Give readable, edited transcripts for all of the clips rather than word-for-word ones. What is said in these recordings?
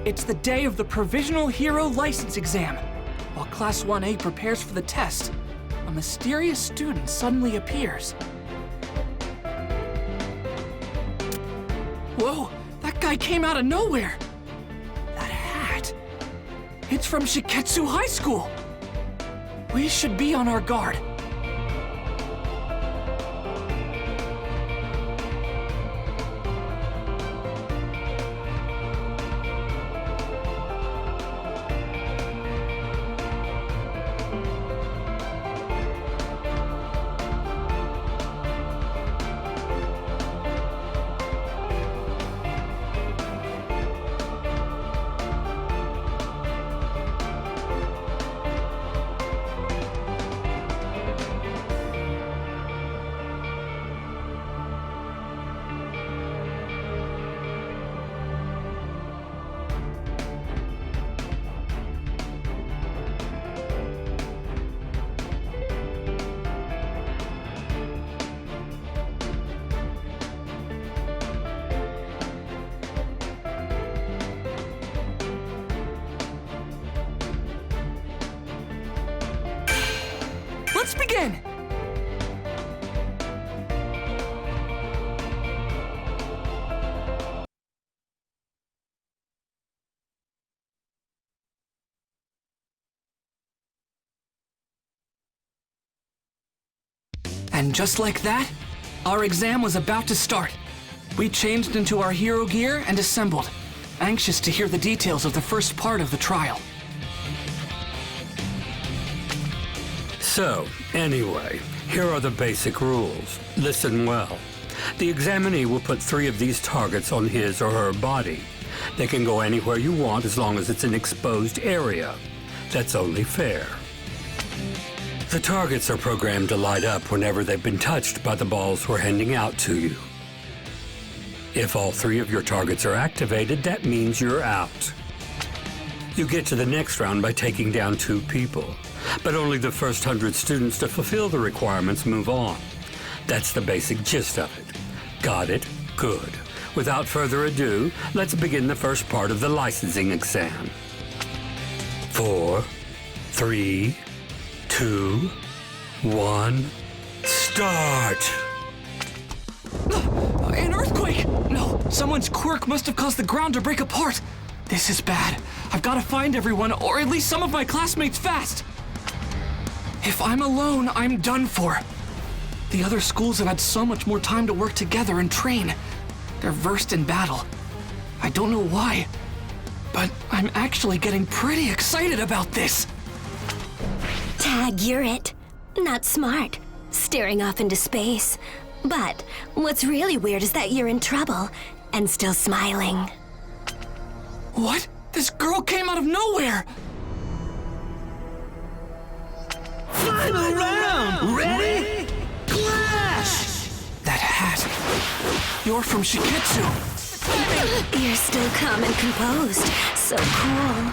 It's the day of the Provisional Hero License exam. While Class 1A prepares for the test, a mysterious student suddenly appears. Whoa, that guy came out of nowhere. That hat. It's from Shiketsu High School. We should be on our guard. Let's begin! And just like that, our exam was about to start. We changed into our hero gear and assembled, anxious to hear the details of the first part of the trial. So, anyway, here are the basic rules. Listen well. The examinee will put 3 of these targets on his or her body. They can go anywhere you want as long as it's an exposed area. That's only fair. The targets are programmed to light up whenever they've been touched by the balls we're handing out to you. If all 3 of your targets are activated, that means you're out. You get to the next round by taking down 2 people. But only the first 100 students to fulfill the requirements move on. That's the basic gist of it. Got it? Good. Without further ado, let's begin the first part of the licensing exam. 4, 3, 2, 1, start! An earthquake! No, someone's quirk must have caused the ground to break apart. This is bad. I've got to find everyone, or at least some of my classmates fast. If I'm alone, I'm done for. The other schools have had so much more time to work together and train. They're versed in battle. I don't know why, but I'm actually getting pretty excited about this. Tag, you're it. Not smart, staring off into space. But what's really weird is that you're in trouble and still smiling. What? This girl came out of nowhere! Final round! Ready? Clash! That hat. You're from Shiketsu. You're still calm and composed. So cool.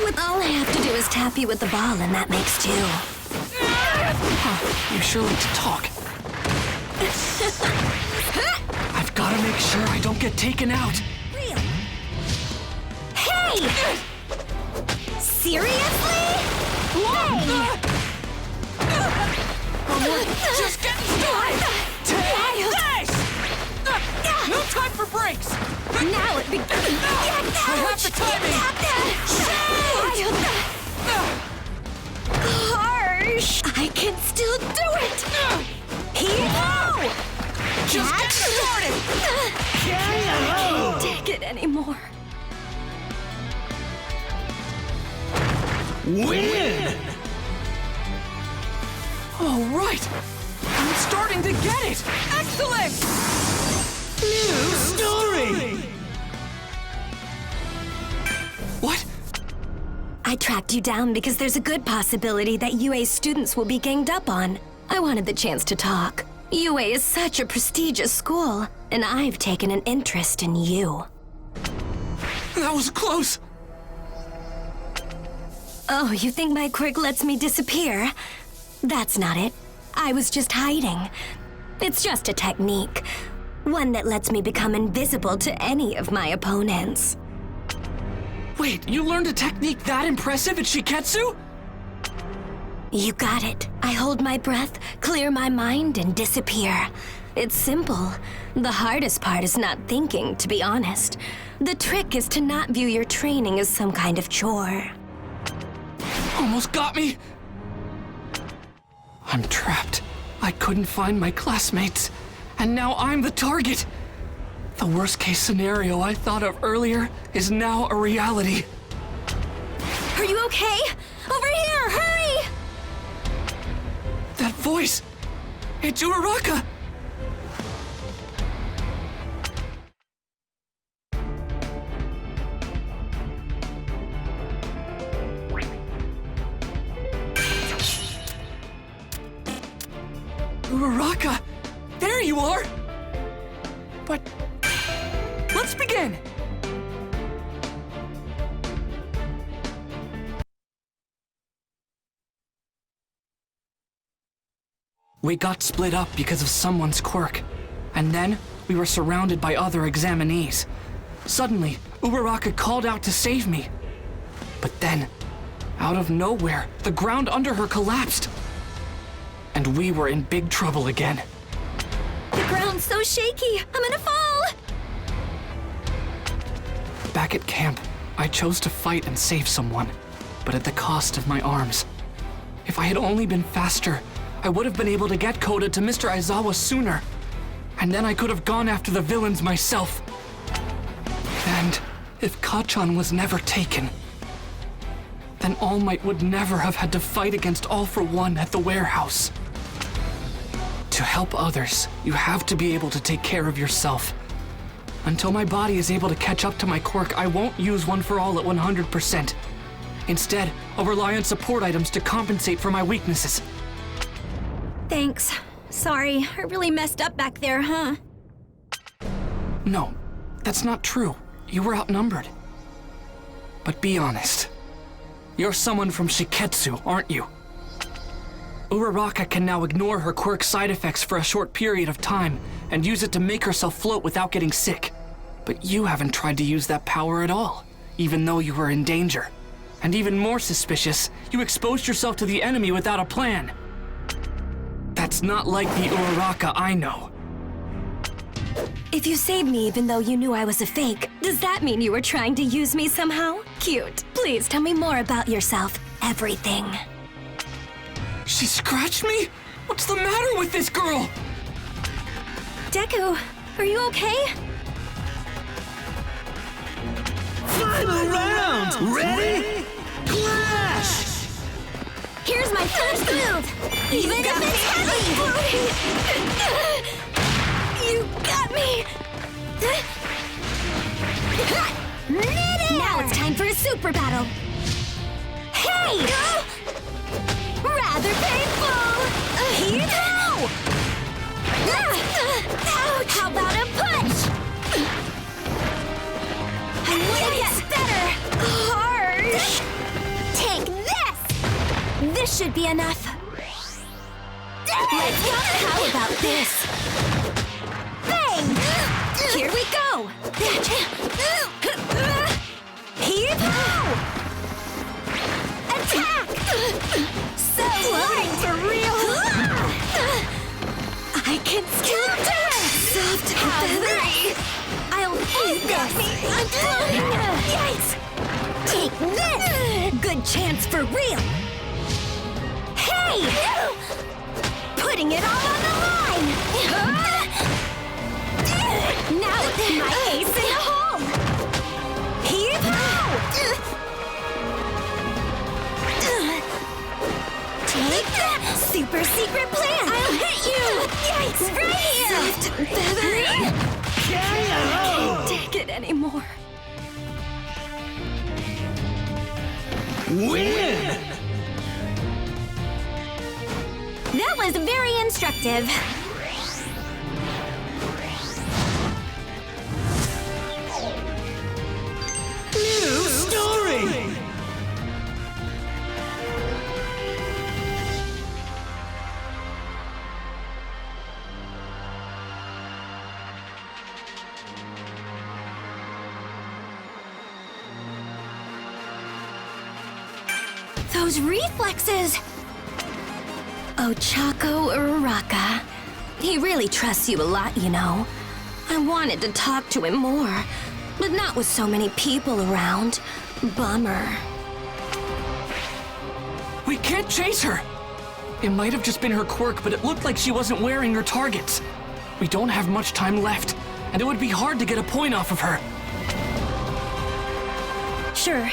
With all I have to do is tap you with the ball, and that makes 2. Huh, you sure like to talk. I've got to make sure I don't get taken out. Hey! Seriously? Hey! We're just getting started! Nice! No time for breaks! Now it begins! I have the timing! Harsh! I can still do it! Here! Just get started! I can't take it anymore. Win! All right! I'm starting to get it! Excellent! New story! What? I tracked you down because there's a good possibility that UA's students will be ganged up on. I wanted the chance to talk. UA is such a prestigious school, and I've taken an interest in you. That was close! Oh, you think my quirk lets me disappear? That's not it. I was just hiding. It's just a technique. One that lets me become invisible to any of my opponents. Wait, you learned a technique that impressive at Shiketsu? You got it. I hold my breath, clear my mind, and disappear. It's simple. The hardest part is not thinking, to be honest. The trick is to not view your training as some kind of chore. Almost got me. I'm trapped. I couldn't find my classmates, and now I'm the target. The worst case scenario I thought of earlier is now a reality. Are you okay? Over here, hurry! That voice! It's Uraraka! Uraraka! There you are! But... let's begin! We got split up because of someone's quirk, and then we were surrounded by other examinees. Suddenly, Uraraka called out to save me. But then, out of nowhere, the ground under her collapsed. And we were in big trouble again. The ground's so shaky, I'm gonna fall! Back at camp, I chose to fight and save someone, but at the cost of my arms. If I had only been faster, I would have been able to get Koda to Mr. Aizawa sooner. And then I could have gone after the villains myself. And if Kacchan was never taken, then All Might would never have had to fight against All for One at the warehouse. To help others, you have to be able to take care of yourself. Until my body is able to catch up to my quirk, I won't use One for All at 100%. Instead, I'll rely on support items to compensate for my weaknesses. Thanks. Sorry, I really messed up back there, huh? No, that's not true. You were outnumbered. But be honest. You're someone from Shiketsu, aren't you? Uraraka can now ignore her quirk side effects for a short period of time and use it to make herself float without getting sick. But you haven't tried to use that power at all, even though you were in danger. And even more suspicious, you exposed yourself to the enemy without a plan. That's not like the Uraraka I know. If you saved me even though you knew I was a fake, does that mean you were trying to use me somehow? Cute. Please tell me more about yourself. Everything. She scratched me? What's the matter with this girl? Deku, are you okay? Final round! Ready? Clash! Here's my first move! Even if it's heavy! You got me! Now it's time for a super battle! Hey! Rather painful! Here go! Ouch! How about a punch? I wanna get better! Harsh! Take this! This should be enough. Let's go! How about this? Bang! Here we go! Here-pow! Attack! So light for real! I can counter! Soft and feathery! I'll eat this! I'm floating! Yikes! Take this! Good chance for real! Hey! Putting it all on the line! Now it's my ace in the hole! Here-pow! Take that! Super secret plan! I'll hit you! Yikes! Right here! Soft and feathery! I can't take it anymore. Win! That was very instructive. New story! Those reflexes! Ochako Uraraka. He really trusts you a lot, you know. I wanted to talk to him more, but not with so many people around. Bummer. We can't chase her! It might have just been her quirk, but it looked like she wasn't wearing her targets. We don't have much time left, and it would be hard to get a point off of her. Sure.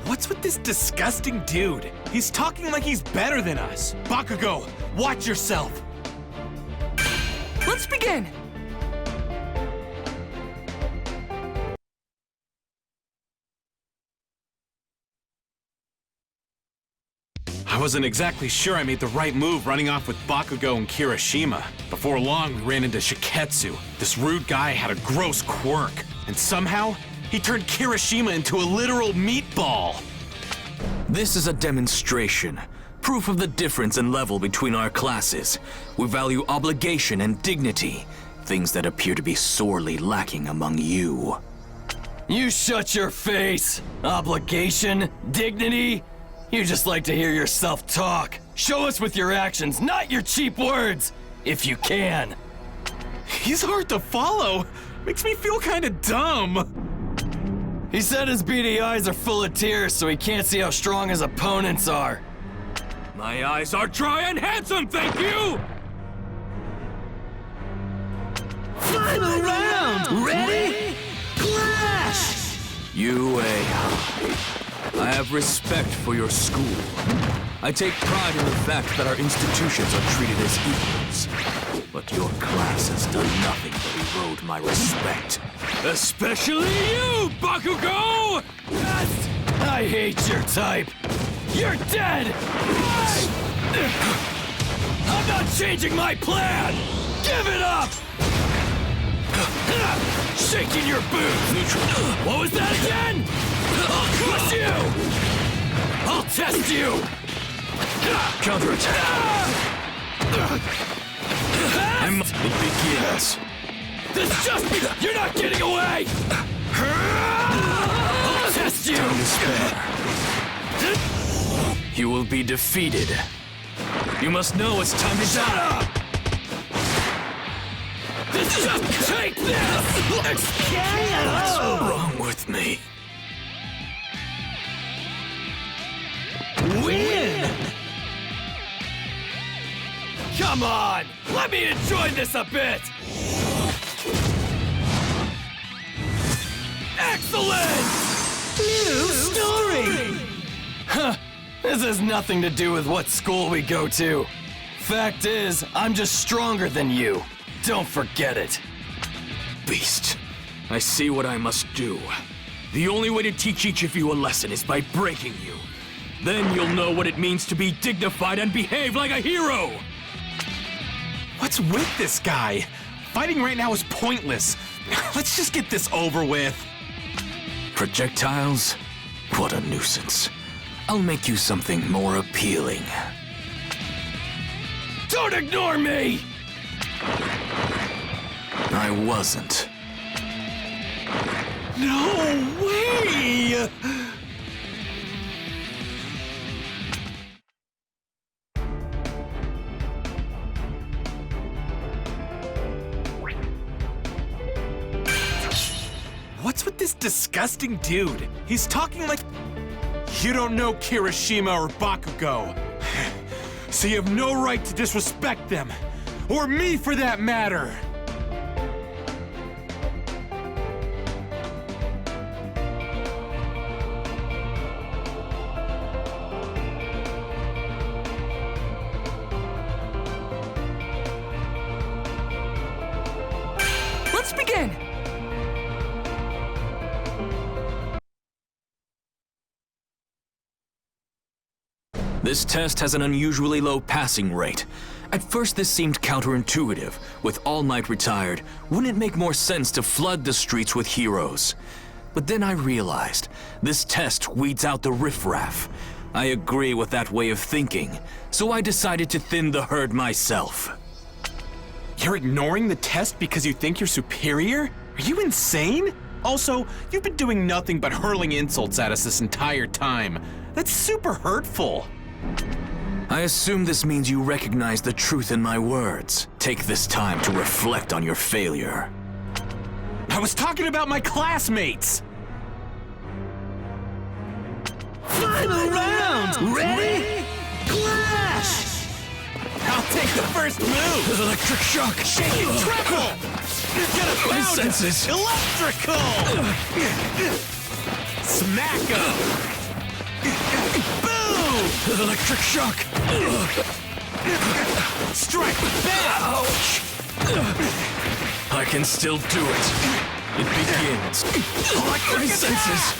What's with this disgusting dude? He's talking like he's better than us. Bakugo, watch yourself! Let's begin! I wasn't exactly sure I made the right move running off with Bakugo and Kirishima. Before long, we ran into Shiketsu. This rude guy had a gross quirk, and somehow, he turned Kirishima into a literal meatball. This is a demonstration. Proof of the difference in level between our classes. We value obligation and dignity. Things that appear to be sorely lacking among you. You shut your face! Obligation? Dignity? You just like to hear yourself talk. Show us with your actions, not your cheap words! If you can. He's hard to follow. Makes me feel kinda dumb. He said his beady eyes are full of tears so he can't see how strong his opponents are. My eyes are dry and handsome, thank you! Final round! Ready? Clash! UA, I have respect for your school. I take pride in the fact that our institutions are treated as equals. But your class has done nothing but erode my respect. Especially you, Bakugo! Yes! I hate your type. You're dead! I'm not changing my plan! Give it up! Shaking your boots! What was that again? I'll crush you! I'll test you! Counterattack! It begins. This just... You're not getting away! I'll test you! Time to spare. You will be defeated. You must know it's time to die. Just take this! What's wrong with me? Win! Come on! Let me enjoy this a bit! Excellent! New story! Huh. This has nothing to do with what school we go to. Fact is, I'm just stronger than you. Don't forget it. Beast, I see what I must do. The only way to teach each of you a lesson is by breaking you. Then you'll know what it means to be dignified and behave like a hero! What's with this guy? Fighting right now is pointless. Let's just get this over with. Projectiles? What a nuisance. I'll make you something more appealing. Don't ignore me! I wasn't. No way! What's with this disgusting dude? He's talking like... You don't know Kirishima or Bakugo. So you have no right to disrespect them. Or me, for that matter. Let's begin! This test has an unusually low passing rate. At first this seemed counterintuitive. With All Might retired, wouldn't it make more sense to flood the streets with heroes? But then I realized, this test weeds out the riffraff. I agree with that way of thinking, so I decided to thin the herd myself. You're ignoring the test because you think you're superior? Are you insane? Also, you've been doing nothing but hurling insults at us this entire time. That's super hurtful. I assume this means you recognize the truth in my words. Take this time to reflect on your failure. I was talking about my classmates! Final round! Ready? Clash! I'll take the first move! Electric shock! Shake it triple! You're gonna My found it! senses! Electrical! Smack 'em! Boom! Electric shock! Strike back! Ouch! I can still do it. It begins. Electric My senses!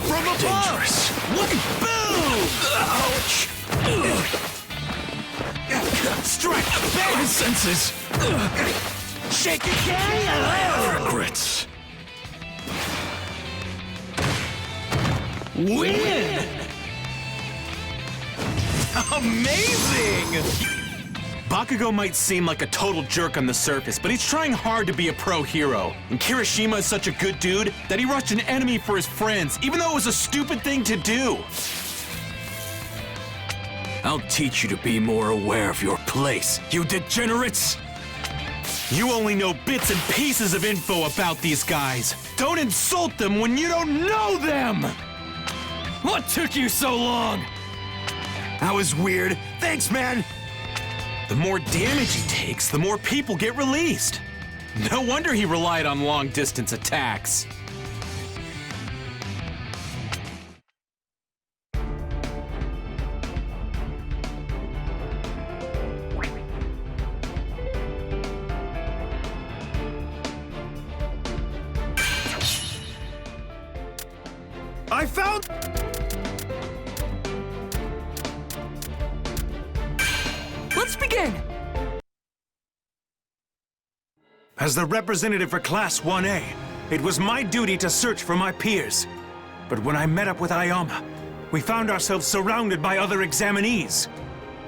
From above! Dangerous. Boom! Ouch! Strike My back! senses! Shake again! Regrets. Win! Amazing! Bakugo might seem like a total jerk on the surface, but he's trying hard to be a pro hero. And Kirishima is such a good dude that he rushed an enemy for his friends, even though it was a stupid thing to do. I'll teach you to be more aware of your place, you degenerates! You only know bits and pieces of info about these guys. Don't insult them when you don't know them! What took you so long? That was weird. Thanks, man! The more damage he takes, the more people get released. No wonder he relied on long-distance attacks. I found... Let's begin! As the representative for Class 1A, it was my duty to search for my peers. But when I met up with Ayama, we found ourselves surrounded by other examinees.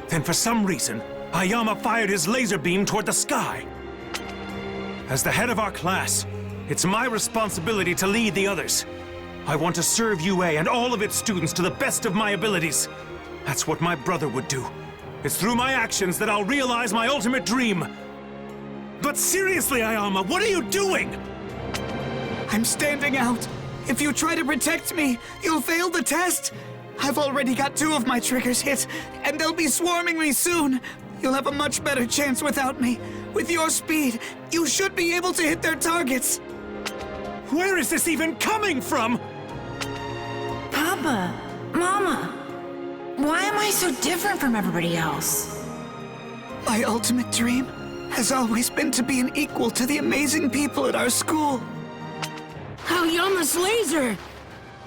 Then for some reason, Ayama fired his laser beam toward the sky. As the head of our class, it's my responsibility to lead the others. I want to serve UA and all of its students to the best of my abilities. That's what my brother would do. It's through my actions that I'll realize my ultimate dream. But seriously, Ayama, what are you doing? I'm standing out. If you try to protect me, you'll fail the test. I've already got 2 of my triggers hit, and they'll be swarming me soon. You'll have a much better chance without me. With your speed, you should be able to hit their targets. Where is this even coming from? Papa, Mama, why am I so different from everybody else? My ultimate dream has always been to be an equal to the amazing people at our school. Ayama's laser!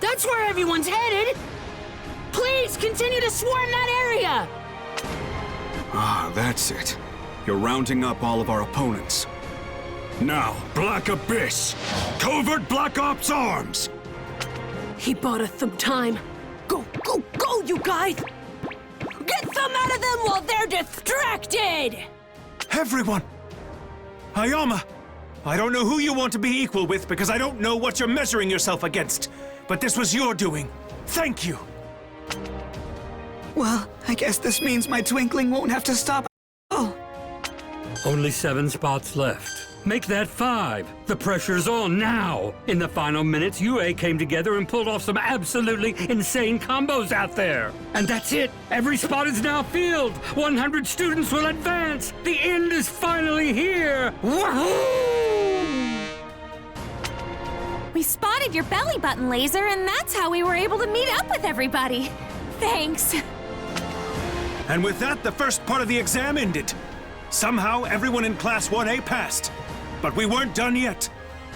That's where everyone's headed! Please continue to swarm that area! Ah, that's it. You're rounding up all of our opponents. Now, Black Abyss! Covert Black Ops Arms! He bought us some time. Go, go, go, you guys! Get some out of them while they're distracted! Everyone! Ayama! I don't know who you want to be equal with because I don't know what you're measuring yourself against. But this was your doing. Thank you! Well, I guess this means my twinkling won't have to stop. Oh, Only 7 spots left. Make that 5. The pressure's on now. In the final minutes, UA came together and pulled off some absolutely insane combos out there. And that's it. Every spot is now filled. 100 students will advance. The end is finally here. Woohoo! We spotted your belly button laser, and that's how we were able to meet up with everybody. Thanks. And with that, the first part of the exam ended. Somehow, everyone in Class 1A passed. But we weren't done yet.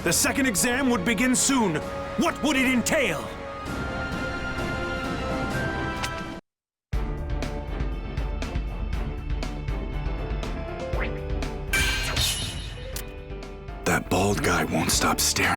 The second exam would begin soon. What would it entail? That bald guy won't stop staring.